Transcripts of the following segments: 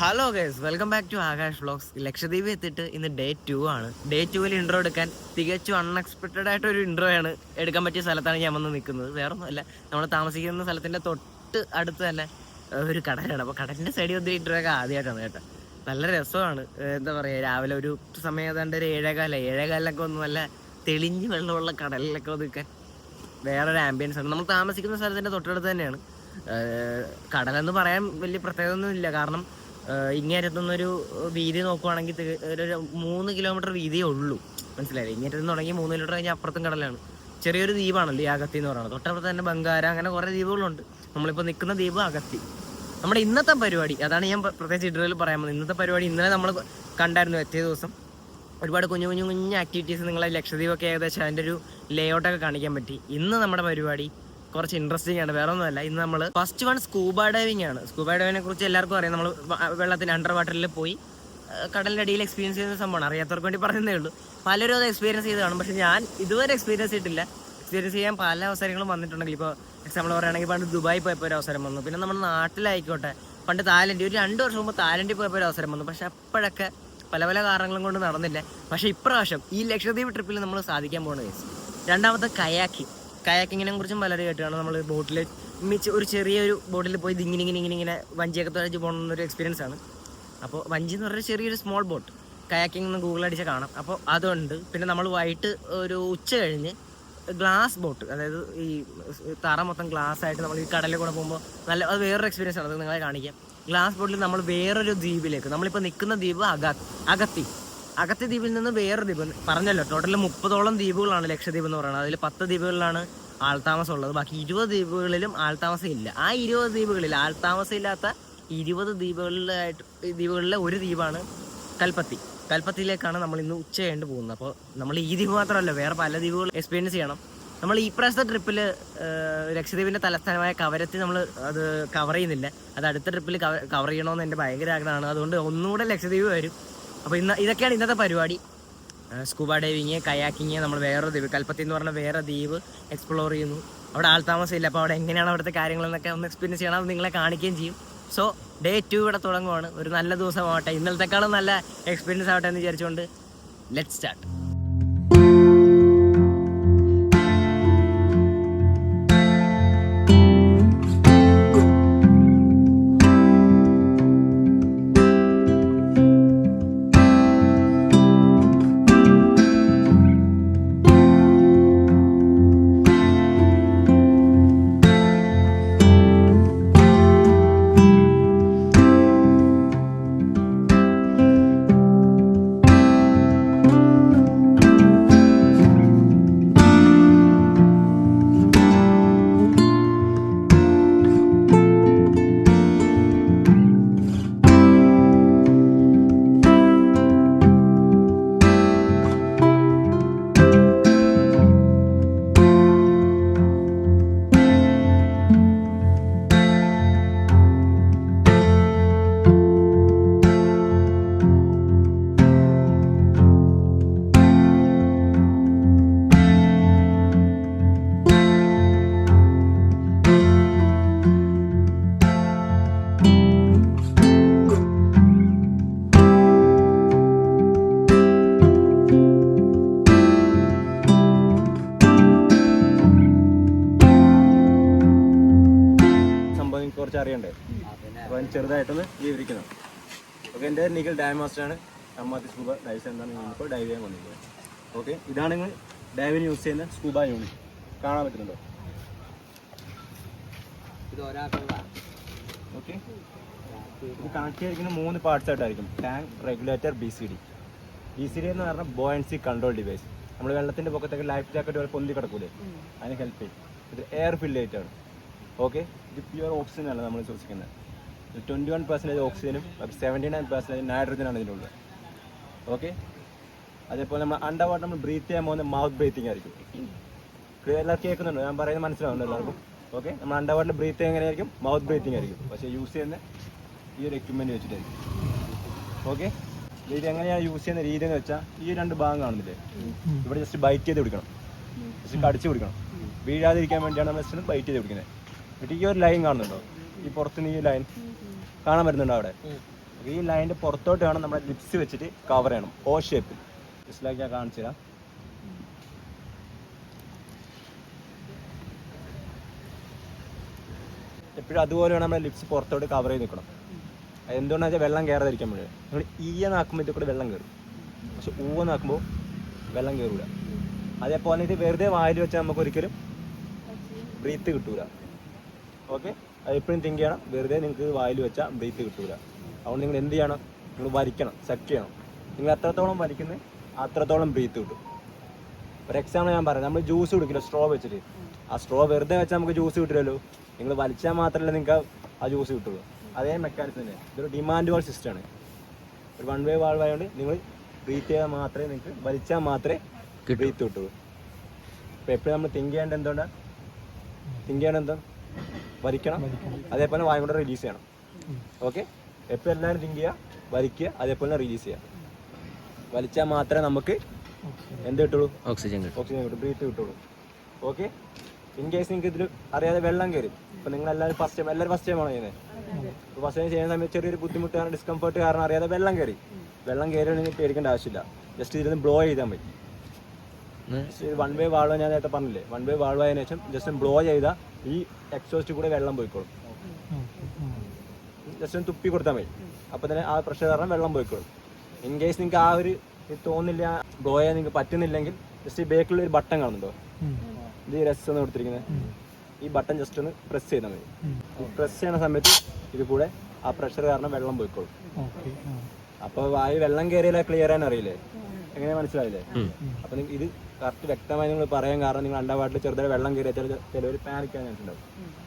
Hello guys, welcome back to Akash vlogs. Lakshadweep എത്തിയിട്ട് ഇന്ന് day 2 ആണ്. ഡേ 2-ൽ ഇൻട്രോ എടുക്കാൻ തികച്ചും അൺഎക്സ്പെക്റ്റഡ് ആയിട്ടൊരു ഇൻട്രോ ആണ് എടുക്കാൻ പറ്റിയ സ്ഥലത്താണ് ഞാൻ വന്ന് നിൽക്കുന്നത്. വേറൊന്നുമല്ല, നമ്മൾ താമസിക്കുന്ന സ്ഥലത്തിൻ്റെ തൊട്ട് അടുത്ത് തന്നെ ഒരു കടലാണ്. അപ്പോൾ കടലിൻ്റെ സൈഡിൽ വന്ന് ഇൻട്രോ ഒക്കെ ആദ്യമായിട്ടാണ് കേട്ടോ. നല്ല രസമാണ്. എന്താ പറയുക, രാവിലെ ഒരു സമയം ഏതാണ്ട് ഒരു 7:15 ഒന്ന് നല്ല തെളിഞ്ഞ് വെള്ളമുള്ള കടലിലൊക്കെ വന്ന് നിൽക്കാൻ വേറൊരു ആംബിയൻസ് ആണ്. നമ്മൾ താമസിക്കുന്ന സ്ഥലത്തിൻ്റെ തൊട്ടടുത്ത് തന്നെയാണ്. കടലെന്ന് പറയാൻ വലിയ പ്രത്യേകതയൊന്നും ഇല്ല. കാരണം ഇങ്ങേരത്തുനിന്നൊരു വീതി നോക്കുവാണെങ്കിൽ ഒരു 3 കിലോമീറ്റർ വീതിയേ ഉള്ളൂ. മനസ്സിലായില്ലേ? ഇങ്ങേരത്ത് തുടങ്ങി 3 കിലോമീറ്റർ കഴിഞ്ഞാൽ അപ്പുറത്തും കടലാണ്. ചെറിയൊരു ദ്വീപാണല്ലോ ഈ അഗത്തി എന്ന് പറയുന്നത്. തൊട്ടപ്പുറത്ത് തന്നെ ബംഗാര, അങ്ങനെ കുറേ ദ്വീപുകളുണ്ട്. നമ്മളിപ്പോൾ നിൽക്കുന്ന ദ്വീപ് അഗത്തി. നമ്മുടെ ഇന്നത്തെ പരിപാടി അതാണ് ഞാൻ പ്രത്യേകിച്ച് ഇൻട്രോയിൽ പറയാൻ പോകുന്നത്. ഇന്നത്തെ പരിപാടി ഇന്നലെ നമ്മൾ കണ്ടായിരുന്നു. എത്തിയ ദിവസം ഒരുപാട് കുഞ്ഞു ആക്ടിവിറ്റീസ് നിങ്ങളെ ലക്ഷദ്വീപൊക്കെ ഏകദേശം അതിൻ്റെ ഒരു ലേ ഔട്ടൊക്കെ കാണിക്കാൻ പറ്റി. ഇന്ന് നമ്മുടെ പരിപാടി കുറച്ച് ഇൻട്രസ്റ്റിംഗ് ആണ്. വേറെ ഒന്നുമല്ല, ഇന്ന് നമ്മൾ ഫസ്റ്റ് വൺ സ്കൂബ ഡൈവിംഗ് ആണ്. സ്കൂബ ഡൈവിങ്ങിനെ കുറിച്ച് എല്ലാവർക്കും അറിയാം. നമ്മൾ വെള്ളത്തിന് അണ്ടർ വാട്ടറിൽ പോയി കടലിൻ്റെ അടിയിൽ എക്സ്പീരിയൻസ് ചെയ്യുന്ന സംഭവമാണ്. അറിയാത്തവർക്ക് വേണ്ടി പറയുന്നേ ഉള്ളൂ. പലരും അത് എക്സ്പീരിയൻസ് ചെയ്ത് കാണും. പക്ഷേ ഞാൻ ഇതുവരെ എക്സ്പീരിയൻസ് ചെയ്തിട്ടില്ല. എക്സ്പീരിയൻസ് ചെയ്യാൻ പല അവസരങ്ങളും വന്നിട്ടുണ്ടെങ്കിൽ, ഇപ്പോൾ എക്സാമ്പിൾ പറയുകയാണെങ്കിൽ പണ്ട് ദുബായി പോയപ്പോൾ ഒരു അവസരം വന്നു. പിന്നെ നമ്മുടെ നാട്ടിലായിക്കോട്ടെ, പണ്ട് തായ്ലൻഡ്, ഒരു 2 വർഷം മുമ്പ് തായ്ലൻഡിൽ പോയപ്പോൾ ഒരു അവസരം വന്നു. പക്ഷേ അപ്പോഴൊക്കെ പല കാരണങ്ങളും കൊണ്ട് നടന്നില്ല. പക്ഷേ ഇപ്രാവശ്യം ഈ ലക്ഷദ്വീപ് ട്രിപ്പിൽ നമ്മൾ സാധിക്കാൻ പോകുന്ന കേസ്. രണ്ടാമത്തെ കയാക്കിങ്ങിനെ കുറിച്ചും പലരും കേട്ടാണ്. നമ്മൾ ബോട്ടിൽ ഒരു ചെറിയൊരു ബോട്ടിൽ പോയി ഇങ്ങനെ വഞ്ചിയൊക്കെ തുഴച്ച് പോകുന്നൊരു എക്സ്പീരിയൻസ് ആണ്. അപ്പോൾ വഞ്ചി എന്ന് പറഞ്ഞാൽ ചെറിയൊരു സ്മോൾ ബോട്ട്. കയാക്കിംഗ് എന്ന് ഗൂഗിൾ അടിച്ചാൽ കാണാം. അപ്പോൾ അതുണ്ട്. പിന്നെ നമ്മൾ വൈകിട്ട് ഒരു ഉച്ച കഴിഞ്ഞ് ഗ്ലാസ് ബോട്ട്, അതായത് ഈ തറ മൊത്തം ഗ്ലാസ് ആയിട്ട് നമ്മൾ ഈ കടലിൽ കൂടെ പോകുമ്പോൾ അത് വേറൊരു എക്സ്പീരിയൻസ് ആണ്. അത് നിങ്ങളെ കാണിക്കാം. ഗ്ലാസ് ബോട്ടിൽ നമ്മൾ വേറൊരു ദ്വീപിലേക്ക്, നമ്മളിപ്പോൾ നിൽക്കുന്ന ദ്വീപ് അഗത്തി ദ്വീപിൽ നിന്ന് വേറൊരു ദ്വീപ്. പറഞ്ഞല്ലോ, ടോട്ടൽ 30ഓളം ദ്വീപുകളാണ് ലക്ഷദ്വീപ് എന്ന് പറയുന്നത്. അതിൽ 10 ദ്വീപുകളിലാണ് ആൾത്താമസം ഉള്ളത്. ബാക്കി 20 ദ്വീപുകളിലും ആൾത്താമസം ഇല്ല. ആ 20 ദ്വീപുകളിൽ ആൾത്താമസം ഇല്ലാത്ത 20 ദ്വീപുകളിലെ ഒരു ദ്വീപാണ് കൽപ്പത്തിയിലേക്കാണ് നമ്മൾ ഇന്ന് ഉച്ച കഴിഞ്ഞ് പോകുന്നത്. അപ്പോൾ നമ്മൾ ഈ ദ്വീപ് മാത്രമല്ല, വേറെ പല ദ്വീപുകൾ എക്സ്പീരിയൻസ് ചെയ്യണം. നമ്മൾ ഈ പ്രാവശ്യത്തെ ട്രിപ്പിൽ ലക്ഷദ്വീപിൻ്റെ തലസ്ഥാനമായ കവരത്തി നമ്മൾ അത് കവർ ചെയ്യുന്നില്ല. അത് അടുത്ത ട്രിപ്പിൽ കവർ ചെയ്യണമെന്ന് എൻ്റെ ഭയങ്കര ആഗ്രഹമാണ്. അതുകൊണ്ട് ഒന്നുകൂടെ ലക്ഷദ്വീപ് വരും. അപ്പോൾ ഇതൊക്കെയാണ് ഇന്നത്തെ പരിപാടി. സ്കൂബ ഡൈവിങ്, കയാക്കിങ്, നമ്മൾ വേറെ ദ്വീപ് കൽപ്പത്തി എന്ന് പറഞ്ഞ വേറെ ദ്വീപ് എക്സ്പ്ലോർ ചെയ്യുന്നു. അവിടെ ആൾത്താമസം ഇല്ല. അപ്പോൾ അവിടെ എങ്ങനെയാണ് അവിടുത്തെ കാര്യങ്ങളെന്നൊക്കെ ഒന്ന് എക്സ്പീരിയൻസ് ചെയ്യണം. അത് നിങ്ങളെ കാണിക്കുകയും ചെയ്യും. സോ ഡേ 2 ഇവിടെ തുടങ്ങുവാണ്. ഒരു നല്ല ദിവസമാവട്ടെ, ഇന്നലത്തെക്കാളും നല്ല എക്സ്പീരിയൻസ് ആവട്ടെ എന്ന് വിചാരിച്ചുകൊണ്ട് ലെറ്റ്സ് സ്റ്റാർട്ട്. കുറച്ച് അറിയണ്ടേ? അപ്പോൾ അതിന് ചെറുതായിട്ടൊന്ന് വിവരിക്കണം. ഓക്കെ, എൻ്റെ നിഖിൽ ഡൈവ് മാസ്റ്ററാണ്. അമ്മാത്തി സ്കൂബ ഡൈവ് സെൻ്ററാണ് ഇപ്പോൾ ഡൈവ് ചെയ്യാൻ വന്നിരിക്കുന്നത്. ഓക്കെ, ഇതാണ് നിങ്ങൾ ഡൈവിന് യൂസ് ചെയ്യുന്ന സ്കൂബ യൂണിറ്റ്. കാണാൻ പറ്റുന്നുണ്ടോ? ഓക്കെ, ഇത് കണക്ട് ചെയ്തിരിക്കുന്ന 3 പാർട്സ് ആയിട്ടായിരിക്കും. ടാങ്ക്, റെഗുലേറ്റർ, BCD എന്ന് പറഞ്ഞാൽ ബോയൻസി കൺട്രോൾ ഡിവൈസ്. നമ്മൾ വെള്ളത്തിൻ്റെ പൊക്കത്തൊക്കെ ലൈഫ് ജാക്കറ്റ് പോലെ പൊന്തി കിടക്കൂലേ, അതിന് ഹെൽപ്പ് ചെയ്യും. ഇത് എയർ ഫില്ലേറ്റാണ്. ഓക്കെ, ഇത് പ്യുവർ ഓക്സിജൻ ആണ് നമ്മൾ ശ്വസിക്കുന്നത്. 21% ഓക്സിജനും 79% നൈട്രജനാണ് ഇതിനുള്ളത്. ഓക്കെ, അതേപോലെ നമ്മൾ അണ്ടർ വാട്ടർ നമ്മൾ ബ്രീത്ത് ചെയ്യാൻ പോകുന്ന മൗത്ത് ബ്രീത്തിങ് ആയിരിക്കും. എല്ലാവർക്കും കേൾക്കുന്നുണ്ടോ? ഞാൻ പറയുന്നത് മനസ്സിലാവുന്നുണ്ട് എല്ലാവർക്കും? ഓക്കെ, നമ്മൾ അണ്ടർ വാട്ടർ ബ്രീത്ത് ചെയ്യുക എങ്ങനെയായിരിക്കും? മൗത്ത് ബ്രീത്തിങ് ആയിരിക്കും. പക്ഷേ യൂസ് ചെയ്യുന്ന ഈ ഒരു എക്യുപ്മെൻറ്റ് വെച്ചിട്ടായിരിക്കും. ഓക്കെ, ഇത് എങ്ങനെയാണ് യൂസ് ചെയ്യുന്ന രീതി എന്ന് വെച്ചാൽ, ഈ 2 ഭാഗം കാണുന്നില്ലേ, ഇവിടെ ജസ്റ്റ് ബൈറ്റ് ചെയ്ത് പിടിക്കണം, ജസ്റ്റ് കടിച്ച് പിടിക്കണം. വീഴാതിരിക്കാൻ വേണ്ടിയാണ് നമ്മൾ ജസ്റ്റ് ബൈറ്റ് ചെയ്ത് പിടിക്കുന്നത്. എന്നിട്ട് ഈ ഒരു ലൈൻ കാണുന്നുണ്ടോ? ഈ പുറത്തുനിന്ന് ഈ ലൈൻ കാണാൻ പറ്റുന്നുണ്ടോ അവിടെ? ഈ ലൈനിൻ്റെ പുറത്തോട്ട് വേണം നമ്മുടെ ലിപ്സ് വെച്ചിട്ട് കവർ ചെയ്യണം, ഓ ഷേപ്പിൽ. ജസ്റ്റ് ലൈക്ക് ഞാൻ കാണിച്ചു തരാം. എപ്പോഴും അതുപോലെ വേണം നമ്മുടെ ലിപ്സ് പുറത്തോട്ട് കവർ ചെയ്ത് നിൽക്കണം. എന്തുകൊണ്ടാണെന്ന് വെച്ചാൽ വെള്ളം കയറാതിരിക്കാൻ വേണ്ടി. നമ്മൾ ഈയെന്നാക്കുമ്പോൾ ഇതിൽ കൂടെ വെള്ളം കയറും, പക്ഷെ ഊവെന്നാക്കുമ്പോൾ വെള്ളം കയറില്ല. അതേപോലെ ഇത് വെറുതെ വായിൽ വെച്ചാൽ നമുക്ക് ഒരിക്കലും ബ്രീത്ത് കിട്ടൂല. ഓക്കെ, അത് എപ്പോഴും തിങ്ക് ചെയ്യണം. വെറുതെ നിങ്ങൾക്ക് വായിൽ വെച്ചാൽ ബ്രീത്ത് കിട്ടൂല. അതുകൊണ്ട് നിങ്ങൾ എന്ത് ചെയ്യണം? നിങ്ങൾ വലിക്കണം, സക്ക് ചെയ്യണം. നിങ്ങൾ എത്രത്തോളം വലിക്കുന്നത് അത്രത്തോളം ബ്രീത്ത് കിട്ടും. ഒരു എക്സാമ്പിൾ ഞാൻ പറയാം. നമ്മൾ ജ്യൂസ് കുടിക്കില്ല സ്ട്രോ വെച്ചിട്ട്. ആ സ്ട്രോ വെറുതെ വെച്ചാൽ നമുക്ക് ജ്യൂസ് കിട്ടില്ലല്ലോ. നിങ്ങൾ വലിച്ചാൽ മാത്രമല്ല നിങ്ങൾക്ക് ആ ജ്യൂസ് കിട്ടുള്ളൂ. അതേ മെക്കാനിസം തന്നെ. ഇതൊരു ഡിമാൻഡ് വാൾ സിസ്റ്റമാണ്. ഒരു വൺ വേ വാൾവ് ആയതുകൊണ്ട് നിങ്ങൾ ബ്രീത്ത് ചെയ്താൽ മാത്രമേ നിങ്ങൾക്ക് വലിച്ചാൽ മാത്രമേ ബ്രീത്ത് കിട്ടുള്ളൂ. അപ്പോൾ എപ്പോഴും നമ്മൾ തിങ്ക് ചെയ്യേണ്ടത് എന്തുകൊണ്ടാണ്? തിങ്ക് ചെയ്യേണ്ടത് എന്താ? വലിക്കണം, അതേപോലെ വായു കൊണ്ട് റിലീസ് ചെയ്യണം. ഓക്കെ, എപ്പോഴും എല്ലാവരും തിങ്ക് ചെയ്യുക, വലിക്കുക, അതേപോലെ റിലീസ് ചെയ്യുക. വലിച്ചാൽ മാത്രമേ നമുക്ക് എന്ത് കിട്ടുള്ളൂ? ഓക്സിജൻ കിട്ടും, ബ്രീത്ത് കിട്ടുള്ളൂ. ഓക്കെ, ഇൻ കേസ് നിങ്ങൾക്ക് ഇതിൽ അറിയാതെ വെള്ളം കയറി. ഇപ്പം നിങ്ങൾ എല്ലാവരും ഫസ്റ്റ് ടൈമാണോ ചെയ്യുന്നത്? ഇപ്പോൾ ഫസ്റ്റ് ടൈം ചെയ്യുന്ന സമയത്ത് ചെറിയൊരു ബുദ്ധിമുട്ട് കാരണം, ഡിസ്കംഫർട്ട് കാരണം അറിയാതെ വെള്ളം കയറി നിങ്ങൾ പേടിക്കേണ്ട ആവശ്യമില്ല. ജസ്റ്റ് ഇതിൽ ബ്ലോ ചെയ്താൽ മതി. വൺ വേ വാൾവ് ഞാൻ നേരത്തെ പറഞ്ഞില്ലേ, വൺ വേ വാൾവ് ആയതിനു ശേഷം ജസ്റ്റ് ബ്ലോ ചെയ്താൽ ഈ എക്സോസ്റ്റ് കൂടെ വെള്ളം പോയിക്കോളും. ജസ്റ്റ് ഒന്ന് തുപ്പി കൊടുത്താൽ മതി. അപ്പോൾ തന്നെ ആ പ്രഷർ കാരണം വെള്ളം പോയിക്കോളും. ഇൻ കേസ് നിങ്ങൾക്ക് ആ ഒരു തോന്നില്ല, ബ്ലോ ചെയ്യാൻ നിങ്ങൾക്ക് പറ്റുന്നില്ലെങ്കിൽ ജസ്റ്റ് ഈ ബേക്കിലുള്ള ഒരു ബട്ടൺ കാണുന്നുണ്ടോ? ഇത് രസം എന്ന് കൊടുത്തിരിക്കുന്നത്. ഈ ബട്ടൺ ജസ്റ്റ് ഒന്ന് പ്രസ് ചെയ്താൽ മതി. പ്രസ് ചെയ്യുന്ന സമയത്ത് ഇത് കൂടെ ആ പ്രഷർ കാരണം വെള്ളം പോയിക്കോളും. അപ്പോൾ വായു വെള്ളം കയറിയാൽ ക്ലിയർ ആകാൻ അറിയില്ലേ? എങ്ങനെ മനസ്സിലായില്ലേ? അപ്പം ഇത് കറക്റ്റ് വ്യക്തമായി നിങ്ങൾ പറയാൻ കാരണം നിങ്ങൾ അണ്ടർവാട്ടറിൽ ചെറുതായി വെള്ളം കയറിയാൽ ചിലവർ പാനിക്കാൻ ഞാനുണ്ടാവും.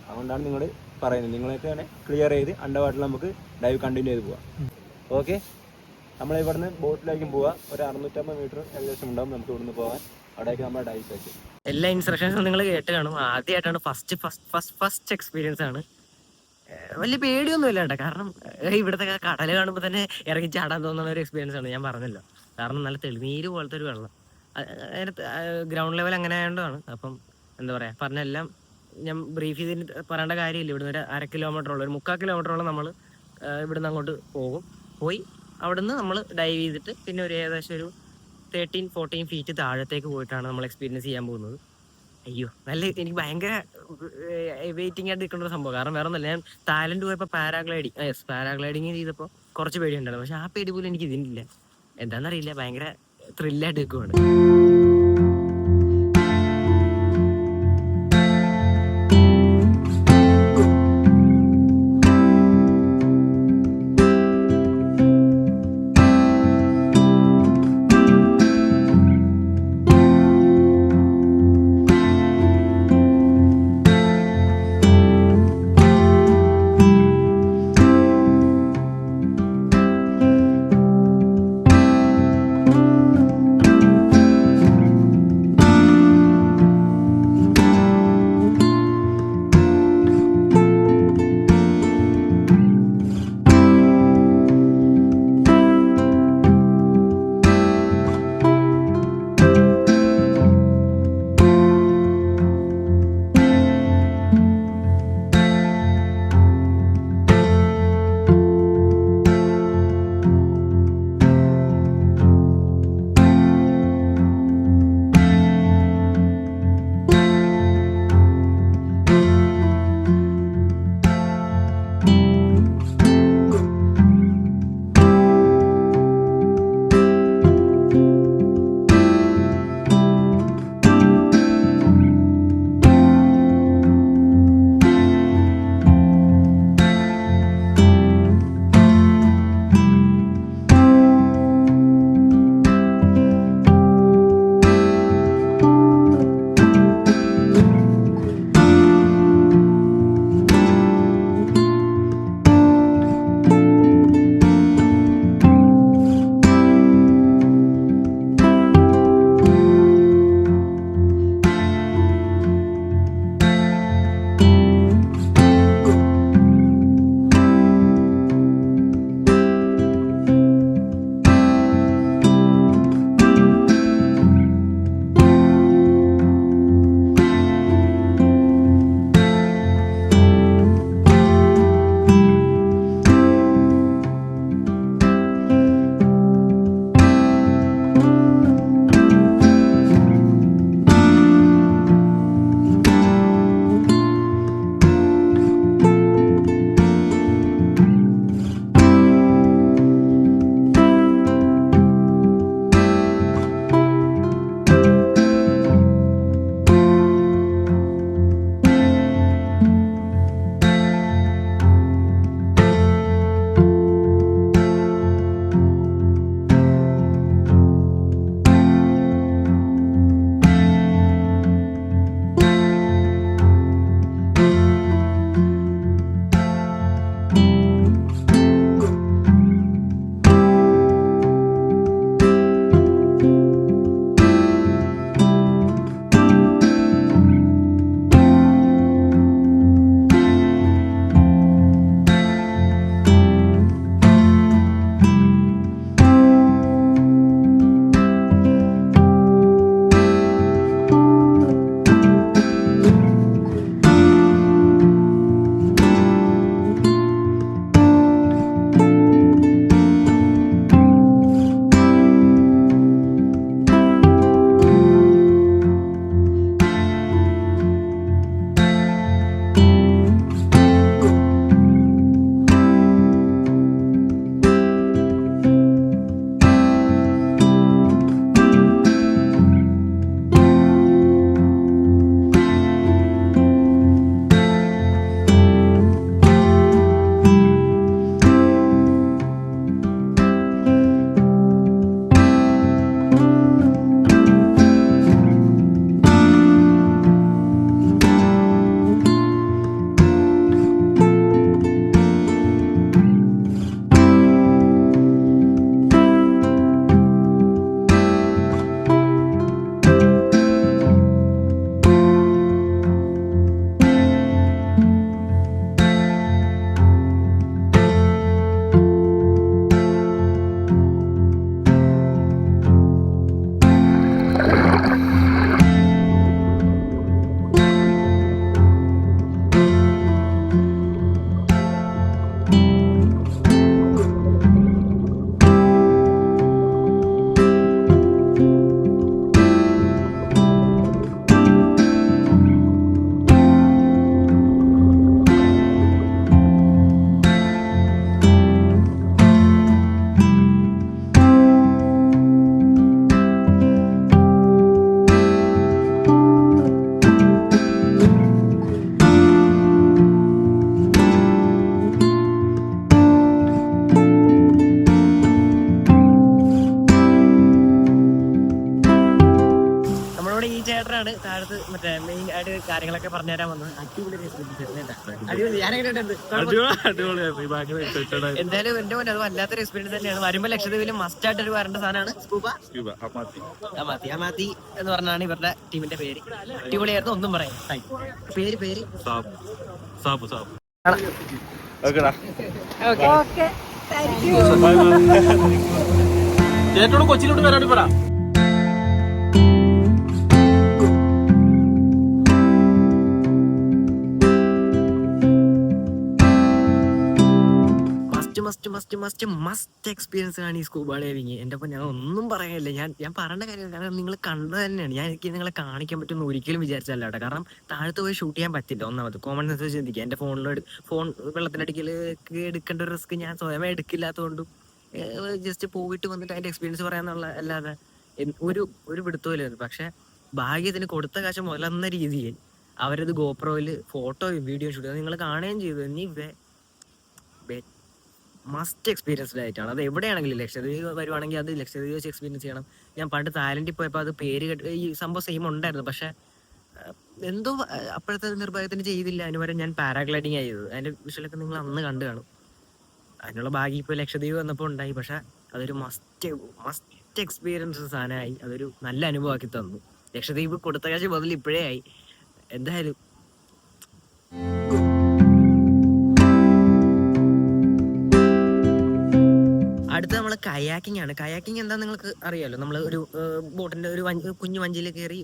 അതുകൊണ്ടാണ് നിങ്ങൾ പറയുന്നത്. നിങ്ങൾക്ക് തന്നെ ക്ലിയർ ചെയ്ത് അണ്ടർവാട്ടറിൽ നമുക്ക് ഡൈവ് കണ്ടിന്യൂ ചെയ്ത് പോവാം. ഓക്കെ, നമ്മളിവിടുന്ന് ബോട്ടിലേക്കും പോവാം. ഒരു 650 മീറ്റർ ഏകദേശം ഉണ്ടാവും നമുക്ക് ഇവിടുന്ന് പോകാൻ. അവിടേക്ക് നമ്മുടെ ഡൈവ് സെറ്റ്. എല്ലാ ഇൻസ്ട്രക്ഷൻസും നിങ്ങൾ കേട്ട് കാണും. ആദ്യമായിട്ടാണ്, ഫസ്റ്റ് എക്സ്പീരിയൻസ് ആണ്. വലിയ പേടിയൊന്നുമില്ല കേട്ടോ. കാരണം ഇവിടുത്തെ കടൽ കാണുമ്പോൾ തന്നെ ഇറങ്ങി ചാടാൻ തോന്നുന്ന ഒരു എക്സ്പീരിയൻസ് ആണ്. ഞാൻ പറഞ്ഞല്ലോ, കാരണം നല്ല തെളിനീര് പോലത്തെ ഒരു വെള്ളം. അതിനകത്ത് ഗ്രൗണ്ട് ലെവൽ അങ്ങനെ ആയതുകൊണ്ടാണ്. അപ്പം എന്താ പറയുക, പറഞ്ഞെല്ലാം ഞാൻ ബ്രീഫ് ചെയ്തിട്ട് പറയേണ്ട കാര്യമില്ല. ഇവിടുന്ന് ഒരു 1/2 കിലോമീറ്ററോളം, ഒരു 3/4 കിലോമീറ്ററോളം നമ്മൾ ഇവിടുന്ന് അങ്ങോട്ട് പോയി അവിടുന്ന് നമ്മൾ ഡൈവ് ചെയ്തിട്ട് പിന്നെ ഒരു ഏകദേശം ഒരു 13-14 ഫീറ്റ് താഴത്തേക്ക് പോയിട്ടാണ് നമ്മൾ എക്സ്പീരിയൻസ് ചെയ്യാൻ പോകുന്നത്. അയ്യോ, എനിക്ക് ഭയങ്കര വെയിറ്റിംഗ് ആയിട്ട് നിൽക്കേണ്ട ഒരു സംഭവം. കാരണം വേറെ ഒന്നുമില്ല, ഞാൻ തായ്ലൻഡ് പോയപ്പോൾ പാരാഗ്ലൈഡിങ് ചെയ്തപ്പോൾ കുറച്ച് പേടിയുണ്ടായിരുന്നു. പക്ഷെ ആ പേടി പോലും എനിക്ക് ഇതിനില്ല. എന്താണെന്നറിയില്ല, ഭയങ്കര ത്രില്ലായിട്ട് നിൽക്കുവാണ്. കാര്യങ്ങളൊക്കെ പറഞ്ഞുതരാൻ വന്നത്. അടിപൊളി അടിപൊളി. ഞാനെങ്ങനെയുണ്ട്? എന്തായാലും എന്റെ പോലെ അത് വല്ലാത്തൊരു എക്സ്പീരിയൻസ് തന്നെയാണ്. വരുമ്പോൾ ലക്ഷദ്വീപിൽ മസ്റ്റ് ആയിട്ട് ഒരു വരേണ്ട സാധനമാണ് സ്കൂബ അമാത്തി എന്ന് പറഞ്ഞാണ് ഇവരുടെ ടീമിന്റെ പേര്. അടിപൊളിയായിരുന്നു, ഒന്നും പറയാം. പേര് ചേട്ടനോട് കൊച്ചിയിലോട്ട് വരാൻ പറ. മസ്റ്റ് എക്സ്പീരിയൻസ് ആണ് ഈ സ്കൂബ ഡൈവിങ്. എൻ്റെ അപ്പം ഞാൻ ഒന്നും പറയാനില്ല. ഞാൻ പറയേണ്ട കാര്യം, കാരണം നിങ്ങൾ കണ്ടത് തന്നെയാണ്. എനിക്ക് നിങ്ങളെ കാണിക്കാൻ പറ്റുമെന്ന് ഒരിക്കലും വിചാരിച്ചല്ല കേട്ടോ. കാരണം താഴത്ത് പോയി ഷൂട്ട് ചെയ്യാൻ പറ്റില്ല. ഒന്നാമത് കോമൺ സെൻസ് ചിന്തിക്കുക. എൻ്റെ ഫോൺ വെള്ളത്തിനടിക്കലൊക്കെ എടുക്കേണ്ട ഒരു റിസ്ക് ഞാൻ സ്വയമേ എടുക്കില്ലാത്തതുകൊണ്ടും ജസ്റ്റ് പോയിട്ട് വന്നിട്ട് അതിൻ്റെ എക്സ്പീരിയൻസ് പറയാന്നുള്ള അല്ലാതെ ഒരു പിടുത്തമില്ലായിരുന്നു. പക്ഷെ ഭാഗ്യത്തിന് കൊടുത്ത കാശ് മുതലെന്ന രീതിയിൽ അവരത് ഗോപ്രോയിൽ ഫോട്ടോയും വീഡിയോയും ഷൂട്ട് ചെയ്ത് നിങ്ങൾ കാണുകയും ചെയ്തു. ഇനി മസ്റ്റ് എക്സ്പീരിയൻസ്ഡ് ആയിട്ടാണ്. അത് എവിടെയാണെങ്കിലും ലക്ഷദ്വീപ് വരുവാണെങ്കിൽ അത് ലക്ഷദ്വീപ് വെച്ച് എക്സ്പീരിയൻസ് ചെയ്യണം. ഞാൻ പണ്ട് തായ്ലൻഡിൽ പോയപ്പോൾ അത് പേര് കേട്ട് ഈ സംഭവം സെയിം ഉണ്ടായിരുന്നു. പക്ഷെ എന്തോ അപ്പോഴത്തെ നിർഭാഗ്യത്തിന് ചെയ്തില്ല. അതിന് പകരം ഞാൻ പാരാഗ്ലൈഡിങ് ചെയ്തത്. അതിന്റെ വിഷയമൊക്കെ നിങ്ങൾ അന്ന് കണ്ടു കാണും. അതിനുള്ള ഭാഗ്യം ഇപ്പോൾ ലക്ഷദ്വീപ് വന്നപ്പോൾ ഉണ്ടായി. പക്ഷെ അതൊരു മസ്റ്റ് എക്സ്പീരിയൻസ് സാധനമായി. അതൊരു നല്ല അനുഭവമാക്കി തന്നു. ലക്ഷദ്വീപ് കൊടുത്ത കാശ് മുതൽ ഇപ്പോഴേ ആയി. എന്തായാലും അടുത്ത നമ്മൾ കയാക്കിംഗ് ആണ്. കയാക്കിംഗ് എന്താ നിങ്ങൾക്ക് അറിയാലോ. നമ്മൾ ഒരു ബോട്ടിന്റെ ഒരു കുഞ്ഞു വഞ്ചിയിൽ കയറി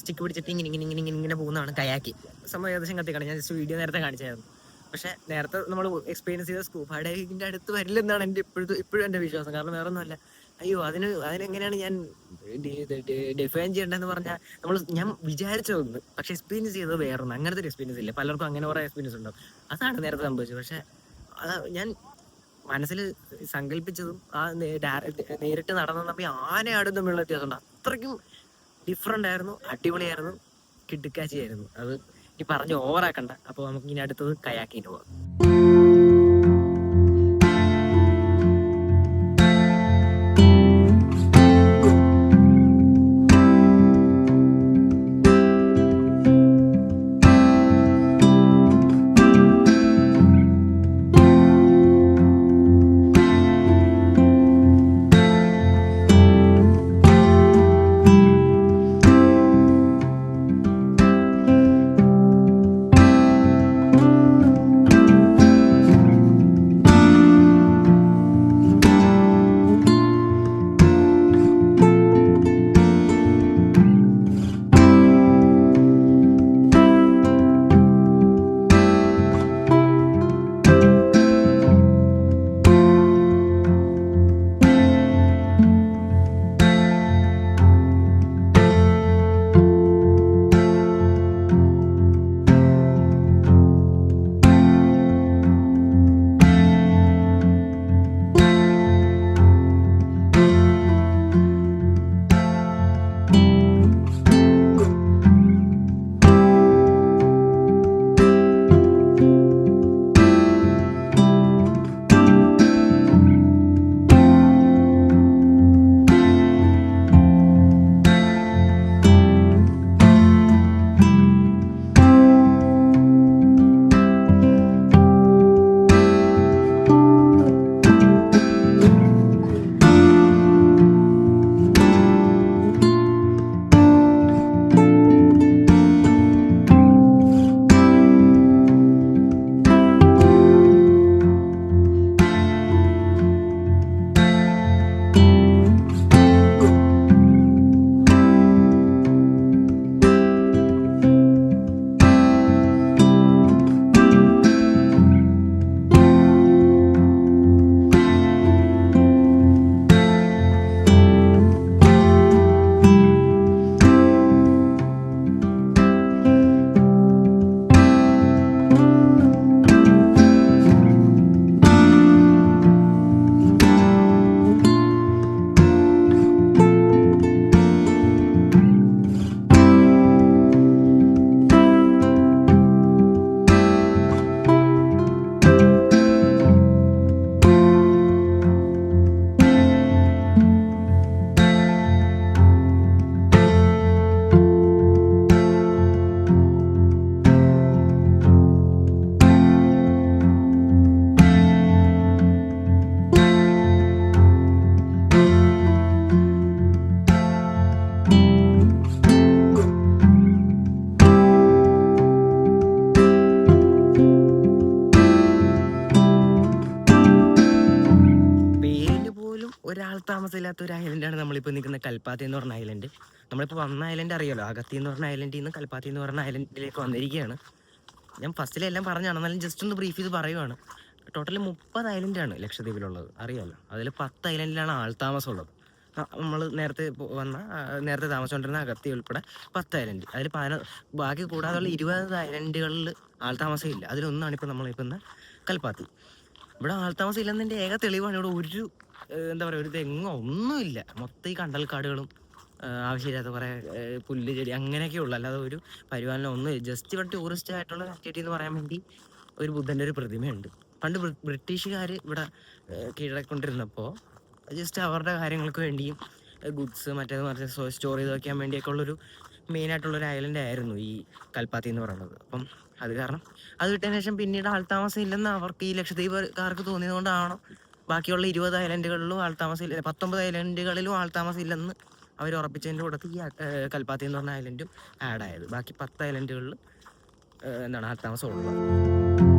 സ്റ്റിക്ക് പിടിച്ചിട്ട് ഇങ്ങനെ പോകുന്നതാണ് കയാക്കിംഗ്. സംഭവം ഏകദേശം കത്തിക്കാണ്. ഞാൻ ജസ്റ്റ് വീഡിയോ നേരത്തെ കാണിച്ചായിരുന്നു. പക്ഷെ നേരത്തെ നമ്മൾ എക്സ്പീരിയൻസ് ചെയ്ത സ്കൂബ ഡൈവിങ്ങിന്റെ അടുത്ത് വരില്ലെന്നാണ് എൻ്റെ ഇപ്പോഴും എൻ്റെ വിശ്വാസം. കാരണം വേറെ ഒന്നുമല്ല, അയ്യോ അതിനെങ്ങനെയാണ് ഞാൻ ഡിഫൈൻ ചെയ്യേണ്ടതെന്ന് പറഞ്ഞാൽ ഞാൻ വിചാരിച്ചതൊന്ന്, പക്ഷെ എക്സ്പീരിയൻസ് ചെയ്തത് വേറൊന്നും. അങ്ങനത്തെ ഒരു എക്സ്പീരിയൻസ് ഇല്ല. പലർക്കും അങ്ങനെ കുറേ എക്സ്പീരിയൻസ് ഉണ്ടാവും. അതാണ് നേരത്തെ സംഭവിച്ചത്. പക്ഷെ ഞാൻ മനസ്സിൽ സങ്കല്പിച്ചതും നേരിട്ട് നടന്നപ്പോൾ ആനയാടും തമ്മിലുള്ള വ്യത്യാസമുണ്ട്. അത്രയ്ക്കും ഡിഫറെന്റ് ആയിരുന്നു, അടിപൊളിയായിരുന്നു, കിടുക്കാച്ചിയായിരുന്നു. അത് ഈ പറഞ്ഞ് ഓവറാക്കണ്ട. അപ്പോൾ നമുക്ക് ഇനി അടുത്തത് കയാക്കിന് പോവാം. ഒരാൾ താമസമില്ലാത്ത ഒരു ഐലൻഡാണ് നമ്മളിപ്പോൾ നിൽക്കുന്ന കൽപ്പാത്തി എന്ന് പറഞ്ഞ ഐലൻഡ്. നമ്മളിപ്പോൾ വന്ന ഐലൻഡ് അറിയാലോ, അഗത്തി എന്ന് പറഞ്ഞ ഐലൻഡിൽ നിന്ന് കൽപ്പാത്തി എന്ന് പറഞ്ഞ ഐലൻഡിലേക്ക് വന്നിരിക്കുകയാണ്. ഞാൻ ഫസ്റ്റിലെല്ലാം പറഞ്ഞാണ്, എന്നാലും ജസ്റ്റ് ഒന്ന് ബ്രീഫ് ചെയ്ത് പറയുവാണ്. ടോട്ടൽ 30 ഐലൻഡാണ് ലക്ഷദ്വീപിലുള്ളത്, അറിയാമല്ലോ. അതിൽ 10 ഐലൻഡിലാണ് ആൾത്താമസമുള്ളത്. നമ്മൾ നേരത്തെ താമസിച്ചുകൊണ്ടിരുന്ന അഗത്തി ഉൾപ്പെടെ 10 ഐലൻഡ്. അതിൽ ബാക്കി കൂടാതെയുള്ള 20 ഐലൻഡുകളിൽ ആൾത്താമസം ഇല്ല. അതിലൊന്നാണ് ഇപ്പോൾ നമ്മളിപ്പോൾ കൽപ്പാത്തി. ഇവിടെ ആൾത്താമസം ഇല്ലെന്നതിൻ്റെ ഏക തെളിവാണ്. ഇവിടെ ഒരു എന്താ പറയുക, ഒരു തെങ്ങോ ഒന്നുമില്ല. മൊത്തം ഈ കണ്ടൽക്കാടുകളും ആവശ്യമില്ലാത്ത കുറേ പുല്ല് ചെടി അങ്ങനെയൊക്കെ ഉള്ളു. അല്ലാതെ ഒരു പരിപാലനം ഒന്നുമില്ല. ജസ്റ്റ് ഇവിടെ ടൂറിസ്റ്റ് ആയിട്ടുള്ള ആക്ടിവിറ്റി എന്ന് പറയാൻ വേണ്ടി ഒരു ബുദ്ധൻ്റെ ഒരു പ്രതിമയുണ്ട്. പണ്ട് ബ്രിട്ടീഷുകാർ ഇവിടെ കീഴടക്കൊണ്ടിരുന്നപ്പോൾ ജസ്റ്റ് അവരുടെ കാര്യങ്ങൾക്ക് വേണ്ടിയും ഗുഡ്സ് മറ്റേത് സ്റ്റോർ ചെയ്ത് വയ്ക്കാൻ വേണ്ടിയൊക്കെ ഉള്ളൊരു മെയിനായിട്ടുള്ളൊരു ഐലൻഡ് ആയിരുന്നു ഈ കൽപ്പാത്തി എന്ന് പറയുന്നത്. അപ്പം അത് കാരണം അത് വിട്ടതിന് ശേഷം പിന്നീട് ആൾത്താമസം ഇല്ലെന്ന് അവർക്ക് ഈ ലക്ഷദ്വീപുകാർക്ക് തോന്നിയതുകൊണ്ടാണ് ബാക്കിയുള്ള 20 ഐലൻഡുകളിലും ആൾത്താമസം ഇല്ല, 19 ഐലൻഡുകളിലും ആൾത്താമസം ഇല്ലെന്ന് അവർ ഉറപ്പിച്ചതിൻ്റെ കൂടത്തിൽ ഈ കൽപ്പാത്തി എന്ന് പറഞ്ഞ ഐലൻഡും ആഡ് ആയത്. ബാക്കി 10 ഐലൻഡുകളിൽ എന്താണ് ആൾത്താമസം ഉള്ളത്.